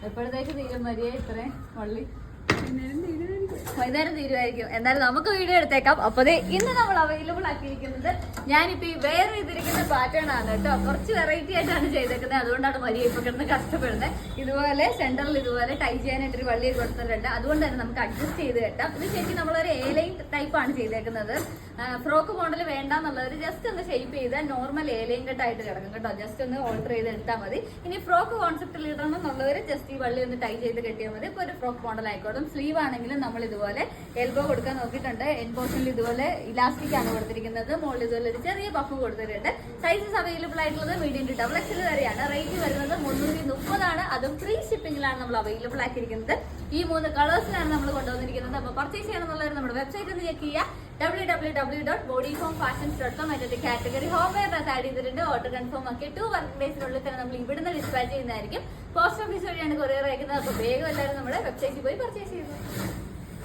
എപ്പോഴത്തേക്ക് തീരും മരിയ ഇത്രയും വള്ളി? വൈകുന്നേരം തീരുമായിരിക്കും. എന്നാലും നമുക്ക് വീഡിയോ എടുത്തേക്കാം. അപ്പൊ ഇന്ന് നമ്മൾ അവൈലബിൾ ആക്കിയിരിക്കുന്നത് ഞാനിപ്പോ ഈ വേറെ ചെയ്തിരിക്കുന്ന പാറ്റേൺ ആണ് കേട്ടോ. കുറച്ച് വെറൈറ്റി ആയിട്ടാണ് ചെയ്തേക്കുന്നത്. അതുകൊണ്ടാണ് മരിയ ഇപ്പൊ കിടന്ന് കഷ്ടപ്പെടുന്നത്. ഇതുപോലെ സെന്ററിൽ ഇതുപോലെ ടൈ ചെയ്യാനായിട്ട് ഒരു വള്ളി കൊടുത്തിട്ടുണ്ട്. അതുകൊണ്ട് തന്നെ നമുക്ക് അഡ്ജസ്റ്റ് ചെയ്ത് കെട്ടാം. ഇത് ശരിക്കും നമ്മളൊരു എലൈൻ ടൈപ്പ് ആണ് ചെയ്തേക്കുന്നത്. ഫ്രോക്ക് മോഡൽ വേണ്ടെന്നുള്ളവർ ജസ്റ്റ് ഒന്ന് ഷേപ്പ് ചെയ്താൽ നോർമൽ എലൈൻ കെട്ടായിട്ട് കിടക്കും കേട്ടോ. ജസ്റ്റ് ഒന്ന് ഓൾട്ടർ ചെയ്ത് എടുത്താൽ മതി. ഇനി ഫ്രോക്ക് കോൺസെപ്റ്റിൽ ഇടണം എന്നുള്ളവർ ജസ്റ്റ് ഈ വള്ളി ഒന്ന് ടൈ ചെയ്ത് കെട്ടിയാൽ മതി. ഇപ്പൊ ഒരു ഫ്രോക്ക് മോഡൽ ആയിക്കോളും. സ്ലീവ് ആണെങ്കിലും നമ്മൾ ഇതുപോലെ എൽബോ കൊടുക്കാൻ നോക്കിയിട്ടുണ്ട്. എൻ പോർഷനിൽ ഇതുപോലെ ഇലാസ്റ്റിക് ആണ് കൊടുത്തിരിക്കുന്നത്. മുകളിൽ ഇതുപോലെ ഒരു ചെറിയ പഫ് കൊടുത്തിട്ടുണ്ട്. സൈസസ് അവൈലബിൾ ആയിട്ടുള്ളത് മീഡിയം ടു ഡബിൾ എക്സൽ വരെയാണ്. റേറ്റ് വരുന്നത് 330 അതും ഫ്രീ ഷിപ്പിംഗിലാണ് നമ്മൾ അവൈലബിൾ ആക്കിയിരിക്കുന്നത്. ഈ 3 കളേഴ്സിലാണ് നമ്മൾ കൊണ്ടുവന്നിരിക്കുന്നത്. അപ്പോൾ പർച്ചേസ് ചെയ്യണമെന്നുള്ളവർ നമ്മുടെ വെബ്സൈറ്റ് ഒന്ന് ചെക്ക് ചെയ്യുക. www.bodyformfashions.com. അതിന്റെ കാറ്റഗറി ഹോം വെയർ ആഡ് ചെയ്തിട്ടുണ്ട്. ഓർഡർ കൺഫേം ആക്കി 2 വർക്കിംഗ് ഡേയ്സിനുള്ളിൽ തന്നെ നമ്മൾ ഇവിടുന്ന് ഡിസ്പാച്ച് ചെയ്യുന്നതായിരിക്കും. പോസ്റ്റ് ഓഫീസ് വഴിയാണ് കൊറിയർ അയക്കുന്നത്. അപ്പോൾ വേഗം എല്ലാവരും നമ്മുടെ വെബ്സൈറ്റിൽ പോയി പർച്ചേസ് ചെയ്യുന്നു.